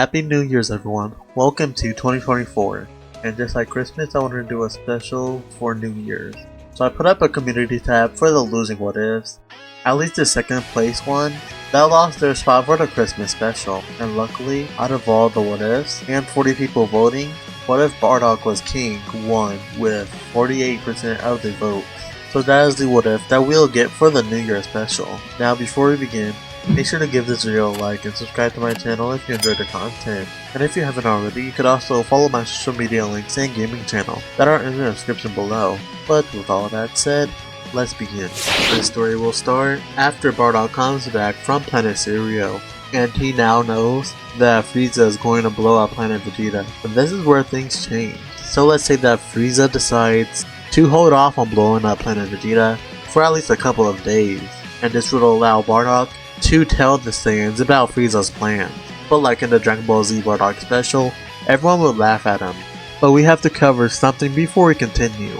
Happy New Year's everyone, welcome to 2024, and just like Christmas I wanted to do a special for New Year's. So I put up a community tab for the losing what ifs, at least the second place one, that lost their spot for the Christmas special, and luckily, out of all the what ifs, and 40 people voting, what if Bardock was king won with 48% of the votes. So that is the what if that we'll get for the New Year special. Now before we begin, make sure to give this video a like and subscribe to my channel if you enjoyed the content. And if you haven't already, you could also follow my social media links and gaming channel that are in the description below. But with all that said, let's begin. This story will start after Bardock comes back from planet Sirio, and he now knows that Frieza is going to blow up planet Vegeta. And this is where things change. So let's say that Frieza decides to hold off on blowing up planet Vegeta for at least a couple of days, and this would allow Bardock to tell the Saiyans about Frieza's plans. But like in the Dragon Ball Z Bardock special, everyone would laugh at him. But we have to cover something before we continue.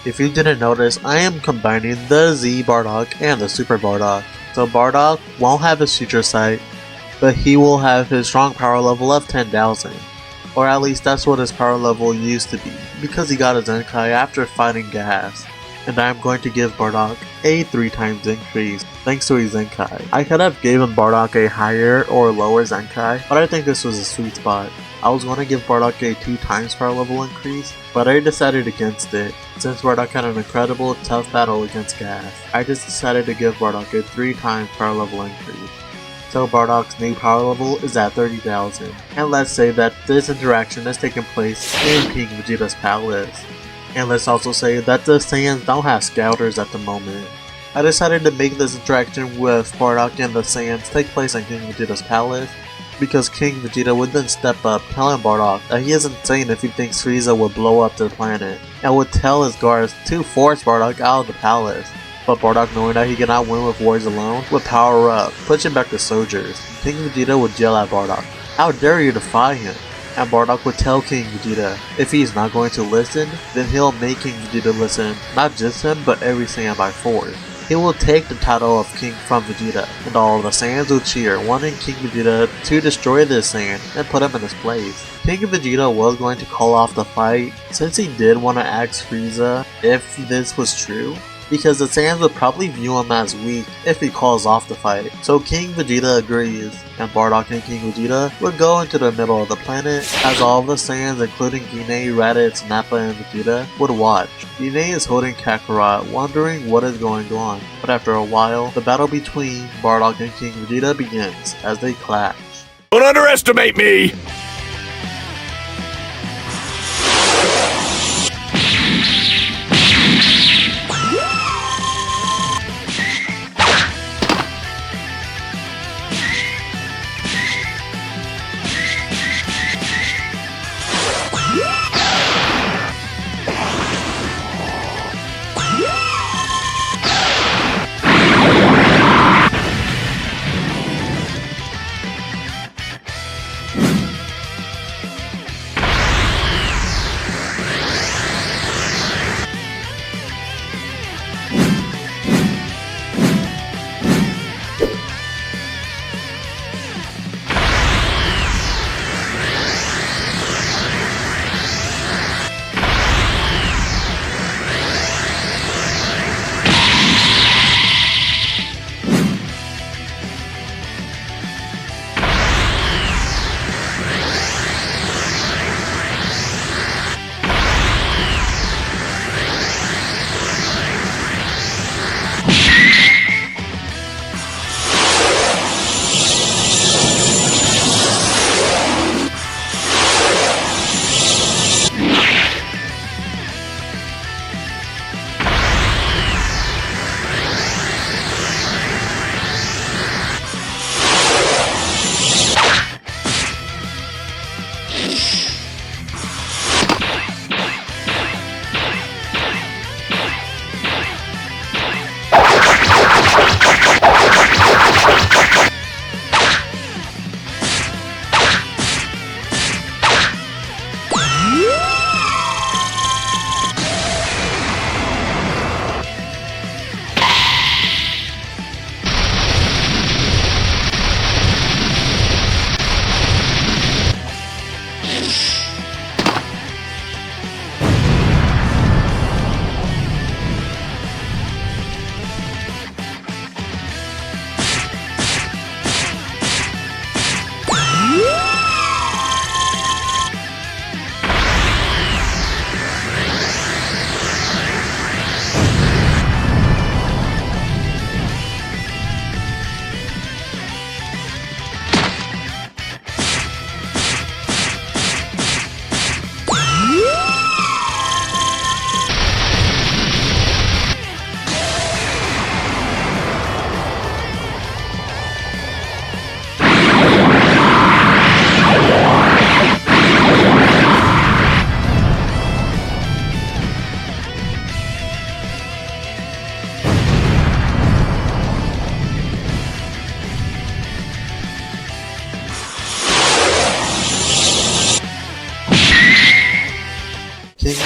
If you didn't notice, I am combining the Z Bardock and the Super Bardock. So Bardock won't have his future sight, but he will have his strong power level of 10,000. Or at least that's what his power level used to be, because he got a Zenkai after fighting Gas. And I am going to give Bardock a 3 times increase thanks to his Zenkai. I could have given Bardock a higher or lower Zenkai, but I think this was a sweet spot. I was going to give Bardock a 2 times power level increase, but I decided against it. Since Bardock had an incredible tough battle against Gas, I just decided to give Bardock a 3 times power level increase. So Bardock's new power level is at 30,000. And let's say that this interaction is taking place in King Vegeta's palace. And let's also say that the Saiyans don't have scouters at the moment. I decided to make this interaction with Bardock and the Saiyans take place in King Vegeta's palace, because King Vegeta would then step up telling Bardock that he is insane if he thinks Frieza would blow up the planet, and would tell his guards to force Bardock out of the palace. But Bardock, knowing that he cannot win with words alone, would power up, pushing back the soldiers. King Vegeta would yell at Bardock, "How dare you defy him?" And Bardock would tell King Vegeta if he is not going to listen, then he'll make King Vegeta listen, not just him but every Saiyan by force. He will take the title of King from Vegeta, and all of the Saiyans will cheer, wanting King Vegeta to destroy this Saiyan and put him in his place. King Vegeta was going to call off the fight, since he did want to ask Frieza if this was true, because the Saiyans would probably view him as weak if he calls off the fight. So King Vegeta agrees, and Bardock and King Vegeta would go into the middle of the planet, as all of the Saiyans including Gine, Raditz, Nappa, and Vegeta would watch. Gine is holding Kakarot, wondering what is going on, but after a while, the battle between Bardock and King Vegeta begins, as they clash. Don't underestimate me!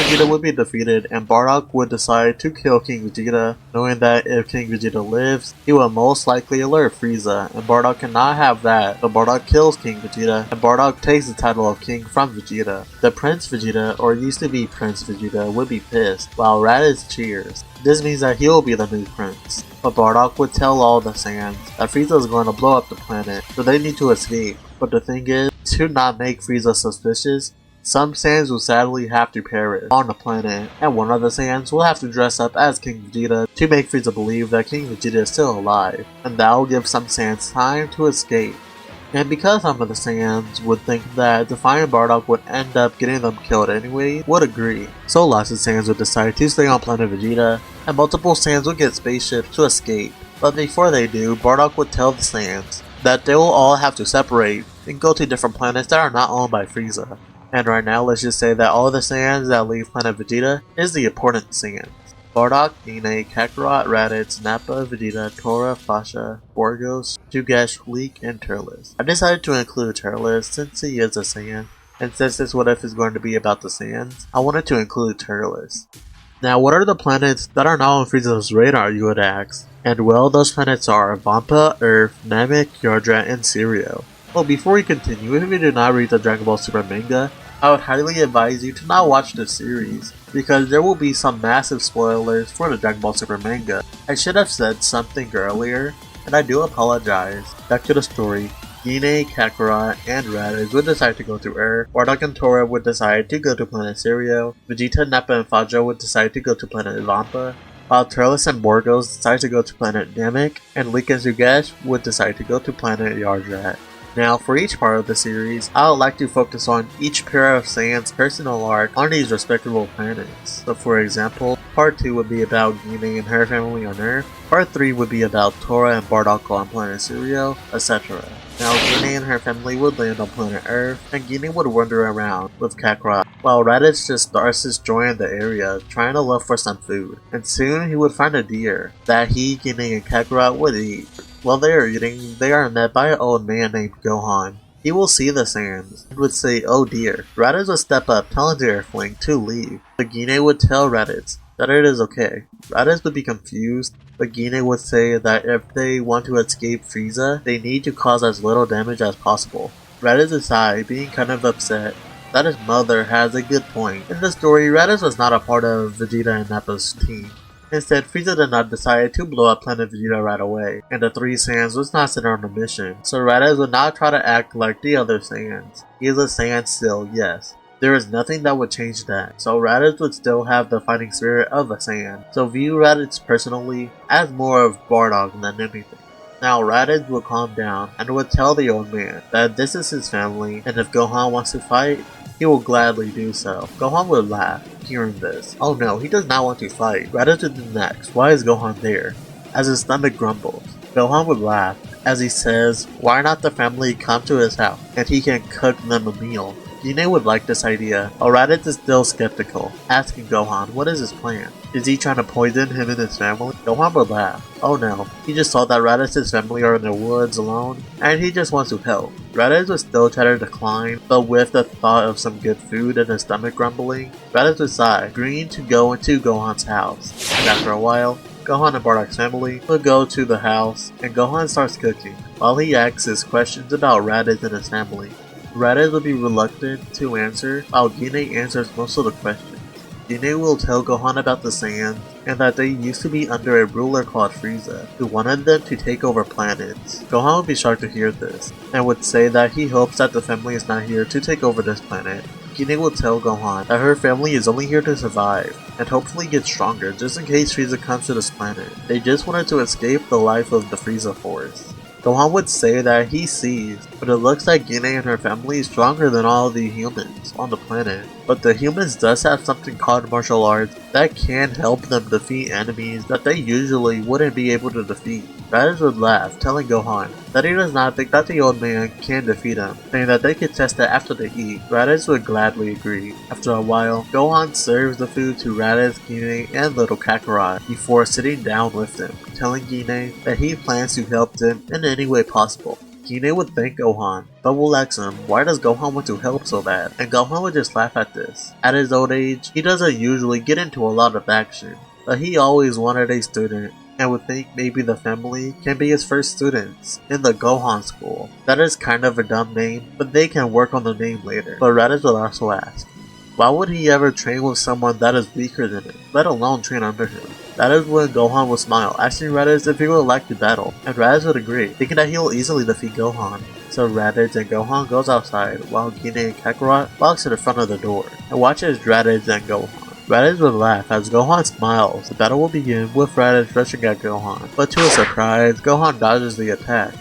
Vegeta would be defeated and Bardock would decide to kill King Vegeta, knowing that if King Vegeta lives, he will most likely alert Frieza, and Bardock cannot have that, so Bardock kills King Vegeta, and Bardock takes the title of King from Vegeta. The Prince Vegeta, or used to be Prince Vegeta, would be pissed, while Raditz cheers. This means that he will be the new prince. But Bardock would tell all the Saiyans that Frieza is going to blow up the planet, so they need to escape. But the thing is, to not make Frieza suspicious, some Saiyans will sadly have to perish on the planet, and one of the Saiyans will have to dress up as King Vegeta to make Frieza believe that King Vegeta is still alive, and that will give some Saiyans time to escape. And because some of the Saiyans would think that defying Bardock would end up getting them killed anyway, would agree. So lots of Saiyans would decide to stay on planet Vegeta, and multiple Saiyans would get spaceships to escape. But before they do, Bardock would tell the Saiyans that they will all have to separate and go to different planets that are not owned by Frieza. And right now, let's just say that all the Saiyans that leave planet Vegeta is the important Saiyans. Bardock, Ine, Kakarot, Raditz, Nappa, Vegeta, Tora, Fasha, Borgos, Jugesh, Leek, and Turles. I decided to include Turles since he is a Saiyan, and since this what if is going to be about the Saiyans, I wanted to include Turles. Now, what are the planets that are not on Frieza's radar, you would ask? And well, those planets are Vampa, Earth, Namek, Yardrat, and Sirio. Well, before we continue, if you do not read the Dragon Ball Super manga, I would highly advise you to not watch this series, because there will be some massive spoilers for the Dragon Ball Super manga. I should have said something earlier, and I do apologize. Back to the story. Ine, Kakarot, and Raditz would decide to go to Earth, Bardock and Tora would decide to go to planet Sirio, Vegeta, Nappa, and Faja would decide to go to planet Vampa, while Turles and Borgos decide to go to planet Namek, and Leek and Zugesh would decide to go to planet Yardrat. Now, for each part of the series, I would like to focus on each pair of Saiyan's personal arc on these respectable planets. So for example, part 2 would be about Gine and her family on Earth, part 3 would be about Tora and Bardock on planet Sirio, etc. Now, Gine and her family would land on planet Earth, and Gine would wander around with Kakarot, while Raditz just starts destroying the area, trying to look for some food. And soon he would find a deer that he, Gine, and Kakarot would eat. While they are eating, they are met by an old man named Gohan. He will see the Saiyans and would say, "Oh dear." Raditz would step up, telling the Earthling to leave. But Gine would tell Raditz that it is okay. Raditz would be confused, but Gine would say that if they want to escape Frieza, they need to cause as little damage as possible. Raditz aside, being kind of upset that his mother has a good point. In the story, Raditz was not a part of Vegeta and Nappa's team. Instead, Frieza did not decide to blow up planet Vegeta right away, and the three Saiyans was not sent on a mission, so Raditz would not try to act like the other Saiyans. He is a Saiyan still, yes. There is nothing that would change that, so Raditz would still have the fighting spirit of a Saiyan, so view Raditz personally as more of Bardock than anything. Now Raditz would calm down and would tell the old man that this is his family, and if Gohan wants to fight, he will gladly do so. Gohan would laugh, hearing this. Oh no, he does not want to fight. Raditz would do next. Why is Gohan there? As his stomach grumbles. Gohan would laugh, as he says, why not the family come to his house, and he can cook them a meal. Gine would like this idea, but Raditz is still skeptical, asking Gohan what is his plan. Is he trying to poison him and his family? Gohan would laugh. Oh no, he just saw that Raditz's family are in the woods alone, and he just wants to help. Raditz would still try to decline, but with the thought of some good food and his stomach grumbling, Raditz would sigh, agreeing to go into Gohan's house. And after a while, Gohan and Bardock's family will go to the house, and Gohan starts cooking, while he asks questions about Raditz and his family. Raditz will be reluctant to answer, while Gine answers most of the questions. Gine will tell Gohan about the Saiyans, and that they used to be under a ruler called Frieza, who wanted them to take over planets. Gohan would be shocked to hear this, and would say that he hopes that the family is not here to take over this planet. Gine will tell Gohan that her family is only here to survive, and hopefully get stronger just in case Frieza comes to this planet. They just wanted to escape the life of the Frieza Force. Gohan would say that he sees, but it looks like Gine and her family is stronger than all the humans on the planet. But the humans does have something called martial arts that can help them defeat enemies that they usually wouldn't be able to defeat. Raditz would laugh, telling Gohan that he does not think that the old man can defeat him, saying that they could test it after they eat. Raditz would gladly agree. After a while, Gohan serves the food to Raditz, Gine, and little Kakarot before sitting down with them, telling Gine that he plans to help them in any way possible. Gine would thank Gohan, but will ask him why does Gohan want to help so bad, and Gohan would just laugh at this. At his old age, he doesn't usually get into a lot of action, but he always wanted a student, and would think maybe the family can be his first students in the Gohan school. That is kind of a dumb name, but they can work on the name later. But Raditz would also ask, why would he ever train with someone that is weaker than him, let alone train under him? That is when Gohan would smile, asking Raditz if he would like to battle, and Raditz would agree, thinking that he will easily defeat Gohan. So Raditz and Gohan goes outside, while Gine and Kakarot walks to the front of the door, and watches Raditz and Gohan. Raditz would laugh as Gohan smiles. The battle will begin with Raditz rushing at Gohan, but to his surprise, Gohan dodges the attack.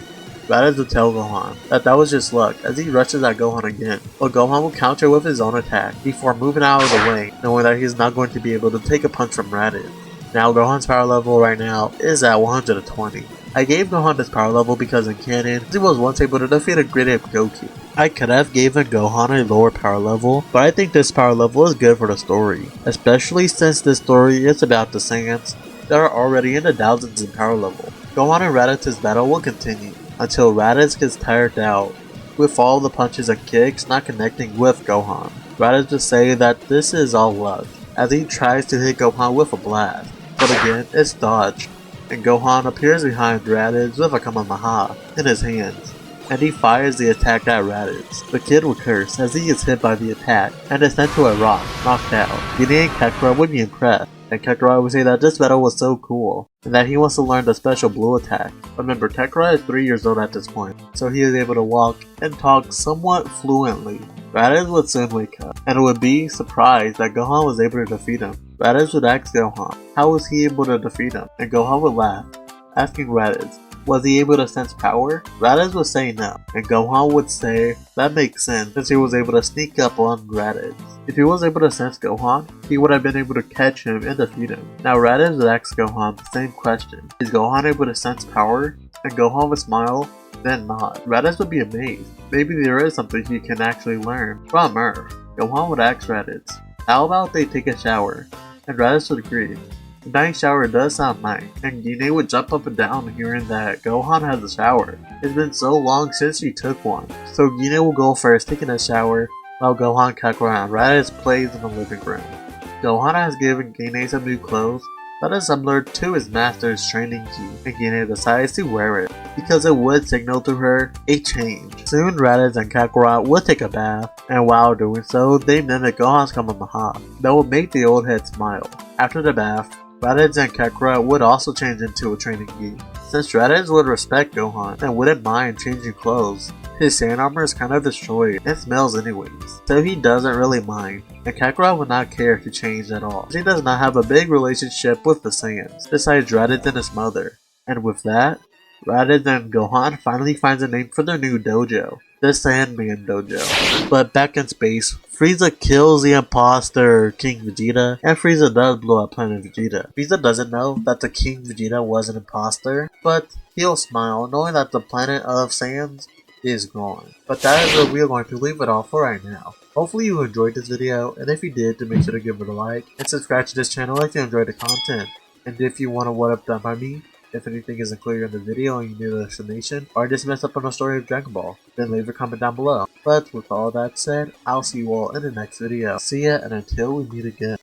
Raditz would tell Gohan that was just luck as he rushes at Gohan again, but Gohan will counter with his own attack before moving out of the way, knowing that he's not going to be able to take a punch from Raditz. Now Gohan's power level right now is at 120. I gave Gohan this power level because in canon, he was once able to defeat a Great Ape Goku. I could have given Gohan a lower power level, but I think this power level is good for the story, especially since this story is about the Saiyans that are already in the thousands in power level. Gohan and Raditz's battle will continue until Raditz gets tired out, with all the punches and kicks not connecting with Gohan. Raditz will say that this is all luck, as he tries to hit Gohan with a blast, but again it's dodged, and Gohan appears behind Raditz with a Kamehameha in his hands, and he fires the attack at Raditz. The kid will curse as he is hit by the attack and is sent to a rock, knocked out. Gine and Kakarot would be impressed, and Kakarot would say that this battle was so cool, and that he wants to learn the special blue attack. Remember, Kakarot is 3 years old at this point, so he is able to walk and talk somewhat fluently. Raditz would soon wake up, and would be surprised that Gohan was able to defeat him. Raditz would ask Gohan, how was he able to defeat him, and Gohan would laugh, asking Raditz, was he able to sense power? Raditz would say no, and Gohan would say that makes sense since he was able to sneak up on Raditz. If he was able to sense Gohan, he would have been able to catch him and defeat him. Now Raditz would ask Gohan the same question, is Gohan able to sense power? And Gohan would smile, then nod. Raditz would be amazed. Maybe there is something he can actually learn from Earth. Gohan would ask Raditz, how about they take a shower? And Raditz would agree. The night shower does sound nice, and Gine would jump up and down hearing that Gohan has a shower. It's been so long since she took one, so Gine will go first taking a shower, while Gohan, Kakarot, and Raditz plays in the living room. Gohan has given Gine some new clothes that is similar to his master's training key, and Gine decides to wear it, because it would signal to her a change. Soon Raditz and Kakarot would take a bath, and while doing so, they mimic Gohan's Kamehameha that would make the old head smile. After the bath, Raditz and Kakarot would also change into a training gi. Since Raditz would respect Gohan and wouldn't mind changing clothes, his Saiyan armor is kind of destroyed and smells anyways, so he doesn't really mind, and Kakarot would not care to change at all. She does not have a big relationship with the Saiyans, besides Raditz and his mother, and with that, Raditz and Gohan finally finds a name for their new dojo, the Sandman Dojo. But back in space, Frieza kills the imposter King Vegeta, and Frieza does blow up Planet Vegeta. Frieza doesn't know that the King Vegeta was an imposter, but he'll smile knowing that the planet of Saiyans is gone. But that is where we are going to leave it all for right now. Hopefully you enjoyed this video, and if you did, then make sure to give it a like, and subscribe to this channel if you enjoyed the content. And if you want a what up done by me, if anything isn't clear in the video and you need an explanation, or just messed up on the story of Dragon Ball, then leave a comment down below. But with all that said, I'll see you all in the next video. See ya, and until we meet again.